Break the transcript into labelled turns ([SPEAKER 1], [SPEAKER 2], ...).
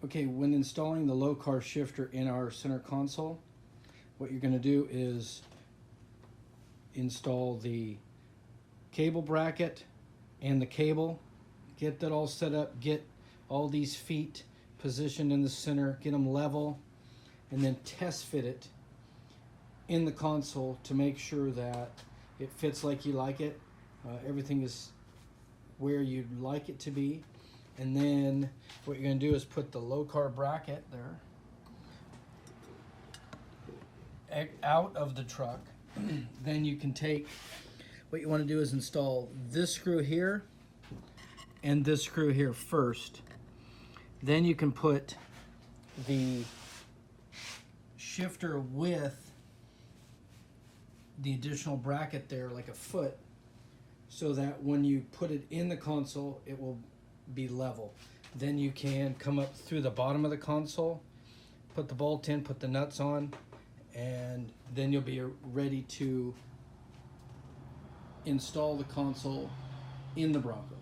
[SPEAKER 1] Okay, when installing the Lokar shifter in our center console, what you're going to do is install the cable bracket and the cable. Get that all set up, get all these feet positioned in the center, get them level, and then test fit it in the console to make sure that it fits like you like it. Everything is where you'd like it to be. And then what you're going to do is put the Lokar bracket there out of the truck. Then you can take, what you want to do is install this screw here and this screw here first. Then you can put the shifter with the additional bracket there, like a foot, so that when you put it in the console, it will be level. Then you can come up through the bottom of the console, put the bolt in, put the nuts on, and then you'll be ready to install the console in the Bronco.